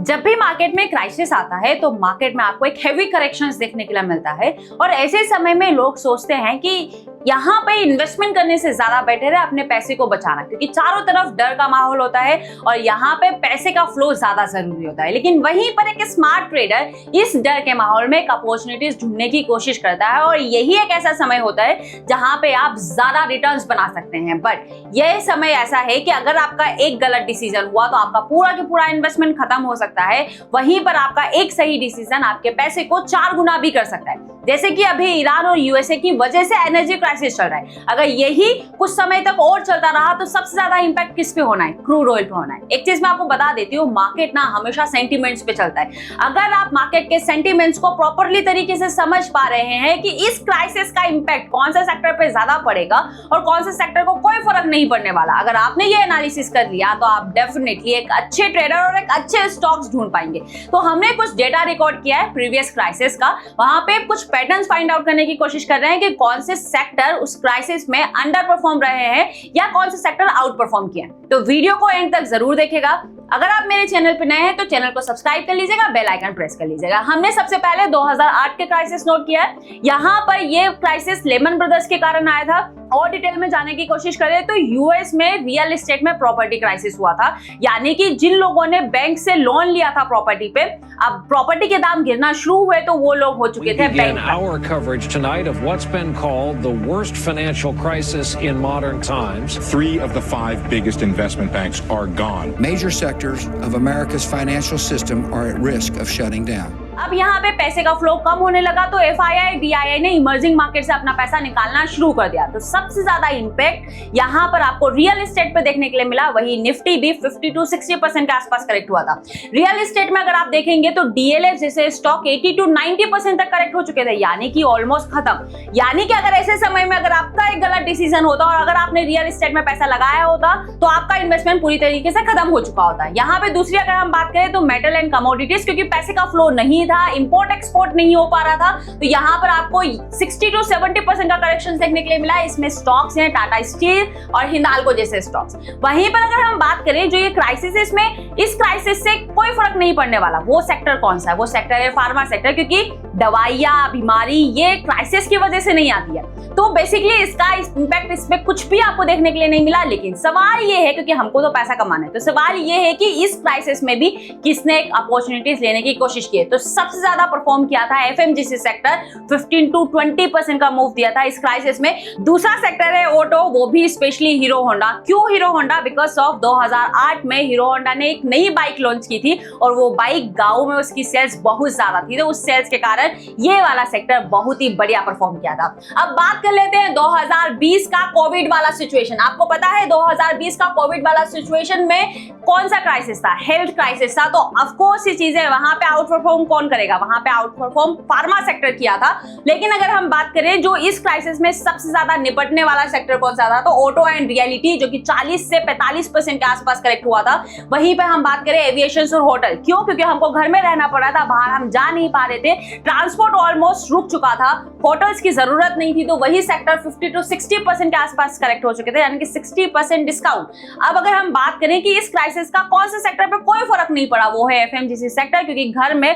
जब भी मार्केट में क्राइसिस आता है तो मार्केट में आपको एक हेवी करेक्शंस देखने के लिए मिलता है और ऐसे समय में लोग सोचते हैं कि यहाँ पे इन्वेस्टमेंट करने से ज्यादा बेटर है अपने पैसे को बचाना, क्योंकि चारों तरफ डर का माहौल होता है और यहाँ पे पैसे का फ्लो ज्यादा जरूरी होता है। लेकिन वहीं पर एक स्मार्ट ट्रेडर इस डर के माहौल में एक अपॉर्चुनिटीज ढूंढने की कोशिश करता है और यही एक ऐसा समय होता है जहां पे आप ज्यादा रिटर्न्स बना सकते हैं। बट यह समय ऐसा है कि अगर आपका एक गलत डिसीजन हुआ तो आपका पूरा का पूरा इन्वेस्टमेंट खत्म हो सकता है। वहीं पर आपका एक सही डिसीजन आपके पैसे को 4 गुना भी कर सकता है। जैसे कि अभी ईरान और यूएसए की वजह से एनर्जी क्राइसिस चल रहा है, अगर यही कुछ समय तक और चलता रहा तो सबसे ज्यादा इंपैक्ट किस पे होना है? क्रूड ऑयल पे होना है। एक चीज मैं आपको बता देती हूँ, मार्केट ना हमेशा सेंटीमेंट्स पे चलता है। अगर आप मार्केट के सेंटीमेंट्स को प्रॉपरली तरीके से समझ पा रहे हैं कि इस क्राइसिस का इंपैक्ट कौन से सेक्टर पे ज्यादा पड़ेगा और कौन से सेक्टर को कोई फर्क नहीं पड़ने वाला, अगर आपने ये एनालिसिस कर लिया तो आप डेफिनेटली एक अच्छे ट्रेडर और एक अच्छे स्टॉक्स ढूंढ पाएंगे। तो हमने कुछ डेटा रिकॉर्ड किया है प्रीवियस क्राइसिस का, वहां पे कुछ पैटर्न्स फाइंड आउट करने की कोशिश कर रहे हैं कि कौन से सेक्टर उस क्राइसिस में अंडर परफॉर्म रहे हैं या कौन से सेक्टर आउट परफॉर्म किए। तो वीडियो को एंड तक जरूर देखेगा। अगर आप मेरे चैनल पे नए हैं तो चैनल को सब्सक्राइब कर लीजिएगा, बेल आइकन प्रेस कर लीजिएगा। हमने सबसे पहले 2008 के क्राइसिस नोट किया है। यहाँ पर ये क्राइसिस लेमन ब्रदर्स के कारण आया था। और डिटेल में जाने की कोशिश करें तो यूएस में रियल एस्टेट में प्रॉपर्टी क्राइसिस हुआ था, यानी कि जिन लोगों ने बैंक से लोन लिया था प्रॉपर्टी पे, अब प्रॉपर्टी के दाम गिरना शुरू हुए तो वो लोग हो चुके थे bank. Our coverage tonight of what's been called the worst financial crisis in modern times. 3 of the 5 biggest investment banks are gone. Major sectors of America's financial system are at risk of shutting down. अब यहाँ पे पैसे का flow कम होने लगा तो FII, DII ने emerging market से अपना पैसा निकालना शुरू कर दिया। तो सबसे ज्यादा इंपैक्ट यहाँ पर आपको रियल एस्टेट पे देखने के लिए मिला। वही निफ्टी भी 50-60% के आसपास करेक्ट हुआ था। रियल एस्टेट में अगर आप देखेंगे तो DLF जैसे स्टॉक 80-90% तक करेक्ट हो चुके थे, यानी कि ऑलमोस्ट खत्म। यानी कि अगर ऐसे समय में अगर आपका एक गलत डिसीजन होता और अगर आपने रियल एस्टेट में पैसा लगाया होता तो आपका इन्वेस्टमेंट पूरी तरीके से खत्म हो चुका होता। यहाँ पे दूसरी अगर हम बात करें तो मेटल एंड कमोडिटीज, क्योंकि पैसे का फ्लो नहीं था, इंपोर्ट एक्सपोर्ट नहीं हो पा रहा था, तो यहाँ पर आपको 60-70% का करेक्शन देखने के लिए मिला। इसमें स्टॉक्स हैं टाटा स्टील और हिंदाल्को जैसे स्टॉक्स। वहीं पर अगर हम बात करें जो ये क्राइसिस, इसमें इस क्राइसिस से कोई फर्क नहीं पड़ने वाला। वो सेक्टर कौन सा है? वो सेक्टर है फार्मा सेक्टर, क्योंकि दवाइयां, बीमारी ये क्राइसिस की वजह से नहीं आती है। तो बेसिकली इसका इंपैक्ट इसमें कुछ भी आपको देखने के लिए नहीं मिला। लेकिन सवाल ये है, क्योंकि हमको तो पैसा कमाना है, तो सवाल ये है कि इस क्राइसिस में भी किसने अपॉर्चुनिटीज लेने की कोशिश की है। तो सबसे ज्यादा परफॉर्म किया था FMGC सेक्टर, 15-20% का मूव दिया था इस क्राइसिस में। दूसरा सेक्टर है ऑटो, वो भी स्पेशली हीरो होंडा। क्यों हीरो होंडा? बिकॉज ऑफ 2008 में हीरो होंडा ने एक नई बाइक लॉन्च की थी और वो बाइक गांव में उसकी सेल्स बहुत ज्यादा थी, तो उस सेल्स के कारण ये वाला सेक्टर बहुत ही बढ़िया परफॉर्म किया था। अब बात कर लेते हैं 2020 का कोविड वाला सिचुएशन। आपको पता है 2020 का कोविड वाला सिचुएशन में कौन सा क्राइसिस था? हेल्थ क्राइसिस था। तो ऑफकोर्स ये चीजें वहां पे आउट परफॉर्म कौन करेगा? वहां पे आउट परफॉर्म फार्मा सेक्टर किया था। लेकिन अगर हम बात करें जो इस क्राइसिस में सबसे ज्यादा निपटने वाला सेक्टर कौन सा था, तो ऑटो एंड रियलिटी, जो कि 40 से 45% के आसपास करेक्ट हुआ था। वहीं पे हम बात करें एविएशन और होटल, क्यों? क्योंकि हमको घर में रहना पड़ा था, बाहर हम जा नहीं पा रहे थे, ट्रांसपोर्ट ऑलमोस्ट रुक चुका था, होटल्स की जरूरत नहीं थी, तो वही सेक्टर 50-60% के आसपास करेक्ट हो चुके थे, यानी कि 60% डिस्काउंट। अब अगर हम बात करें कि इस क्राइसिस का कौन से सेक्टर पे कोई फर्क नहीं पड़ा, वो है FMGC सेक्टर, क्योंकि घर में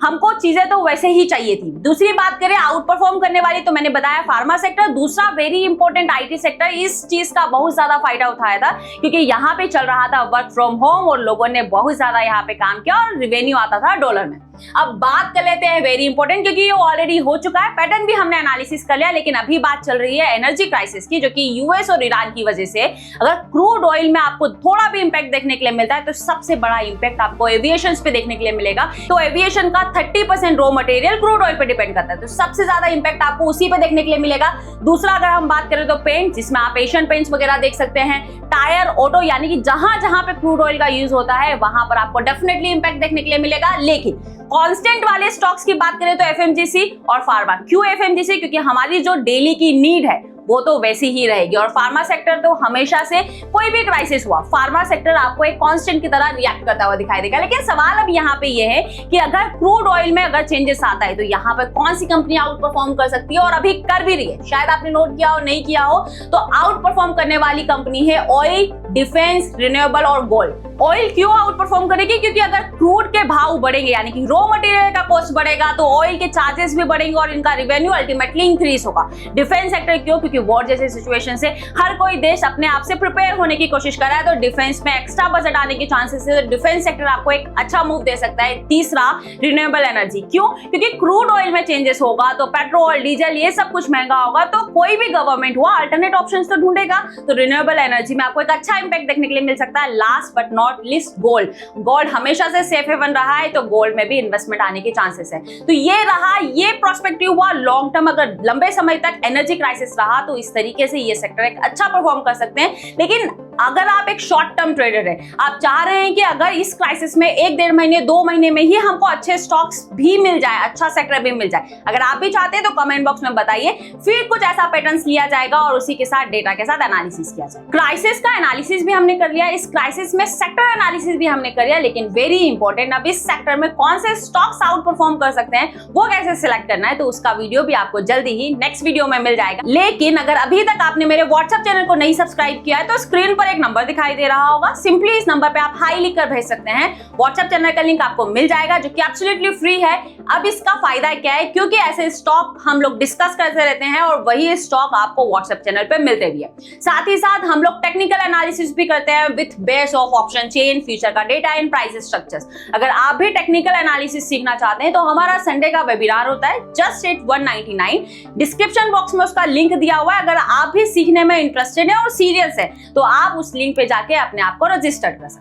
हमको चीजें तो वैसे ही चाहिए थी। दूसरी बात करें आउट परफॉर्म करने वाली, तो मैंने बताया फार्मा सेक्टर। दूसरा वेरी इंपॉर्टेंट IT सेक्टर, इस चीज का बहुत ज्यादा फायदा उठाया था, क्योंकि यहाँ पे चल रहा था वर्क फ्रॉम होम और लोगों ने बहुत ज्यादा यहाँ पे काम किया और रिवेन्यू आता था डॉलर में। अब बात कर लेते हैं वेरी इंपॉर्टेंट, क्योंकि ये ऑलरेडी हो चुका है, पैटर्न भी हमने एनालिसिस कर लिया, लेकिन अभी बात चल रही है एनर्जी क्राइसिस की, जो कि यूएस और ईरान की वजह से अगर क्रूड ऑयल में आपको थोड़ा भी इंपैक्ट देखने के लिए मिलता है तो सबसे बड़ा इंपैक्ट आपको एविएशन पे देखने के लिए मिलेगा। तो एविएशन का 30% रॉ मटेरियल क्रूड ऑयल पे डिपेंड करता है, तो सबसे ज्यादा इंपैक्ट आपको उसी पे देखने के लिए मिलेगा। दूसरा अगर हम बात करें तो पेंट, जिसमें आप एशियन पेंट्स वगैरह देख सकते हैं, टायर, ऑटो, यानी कि जहां जहां पे क्रूड ऑयल का यूज होता है वहां पर आपको डेफिनेटली इंपैक्ट देखने के लिए मिलेगा। लेकिन कांस्टेंट वाले स्टॉक्स की बात करें तो FMGC और फार्मा। क्यों FMGC? क्योंकि हमारी जो डेली की नीड है वो तो वैसी ही रहेगी, और फार्मा सेक्टर तो हमेशा से कोई भी क्राइसिस हुआ फार्मा सेक्टर आपको एक कांस्टेंट की तरह रिएक्ट करता हुआ दिखाई देगा। लेकिन सवाल अब यहाँ पे ये है कि अगर क्रूड ऑयल में अगर चेंजेस आता है तो यहाँ पर कौन सी कंपनी आउट परफॉर्म कर सकती है और अभी कर भी रही है। शायद आपने नोट किया हो, नहीं किया हो, तो आउट परफॉर्म करने वाली कंपनी है ऑयल, डिफेंस, रिन्यूएबल और गोल्ड। ऑयल क्यों आउट परफॉर्म करेगी? क्योंकि अगर क्रूड के भाव बढ़ेंगे यानी कि रॉ मटेरियल का कॉस्ट बढ़ेगा तो ऑयल के चार्जेस भी बढ़ेंगे और इनका रेवेन्यू अल्टीमेटली इंक्रीज होगा। डिफेंस सेक्टर क्यों? क्योंकि वॉर जैसे सिचुएशन से हर कोई देश अपने आप से प्रिपेयर होने की कोशिश कर रहा है, तो डिफेंस में एक्स्ट्रा बजट आने की चांसेस है, तो डिफेंस सेक्टर आपको एक अच्छा मूव दे सकता है। तीसरा, रिन्यूएबल एनर्जी। क्यों? क्योंकि क्रूड ऑयल में चेंजेस होगा तो पेट्रोल, डीजल ये सब कुछ महंगा होगा, तो कोई भी गवर्नमेंट हुआ अल्टरनेट ऑप्शंस तो ढूंढेगा, तो रिन्यूएबल एनर्जी में आपको एक अच्छा इंपैक्ट देखने के लिए मिल सकता है। Last but not list, gold. Gold हमेशा से सेफ हेवन रहा है, तो गोल्ड में भी इन्वेस्टमेंट आने की चांसेस है। तो ये रहा, ये प्रोस्पेक्टिव हुआ लॉन्ग टर्म। अगर लंबे समय तक एनर्जी क्राइसिस रहा तो इस तरीके से ये सेक्टर एक अच्छा परफॉर्म कर सकते हैं। लेकिन अगर आप एक शॉर्ट टर्म ट्रेडर है, आप चाह रहे हैं कि अगर इस क्राइसिस में 1-1.5 महीने 2 महीने में ही हमको अच्छे स्टॉक्स भी मिल जाए, अच्छा सेक्टर भी मिल जाए, अगर आप भी चाहते हैं तो कमेंट बॉक्स में बताइए, फिर कुछ ऐसा पैटर्न्स लिया जाएगा और उसी के साथ डेटा के साथ एनालिसिस किया जाए। क्राइसिस का एनालिसिस भी हमने कर लिया, इस क्राइसिस में सेक्टर एनालिसिस भी हमने कर लिया, लेकिन वेरी इंपॉर्टेंट, अब इस सेक्टर में कौन से स्टॉक्स आउट परफॉर्म कर सकते हैं वो कैसे सिलेक्ट करना है, तो उसका वीडियो भी आपको जल्दी ही नेक्स्ट वीडियो में मिल जाएगा। लेकिन अगर अभी तक आपने मेरे व्हाट्सएप चैनल को नहीं सब्सक्राइब किया है तो स्क्रीन पर एक नंबर दिखाई दे रहा होगा, सिंपली इस नंबर पे आप हाई लिखकर भेज सकते हैं। व्हाट्सएप चैनल का लिंक आपको मिल जाएगा जो कि एब्सोल्युटली फ्री है। अब इसका फायदा क्या है? क्योंकि ऐसे स्टॉक हम लोग डिस्कस करते रहते हैं और वही स्टॉक आपको व्हाट्सएप चैनल पे मिलते भी है। साथ ही साथ हम लोग टेक्निकल एनालिसिस भी करते हैं with base of option chain, future का डेटा एंड प्राइस स्ट्रक्चर्स। अगर आप भी टेक्निकल एनालिसिस सीखना चाहते हैं तो हमारा संडे का वेबिनार होता है जस्ट एट 199, डिस्क्रिप्शन बॉक्स में उसका लिंक दिया हुआ है। अगर आप भी सीखने में इंटरेस्टेड है और सीरियस है तो आप उस लिंक पे जाके अपने आप को रजिस्टर कर सकते हैं।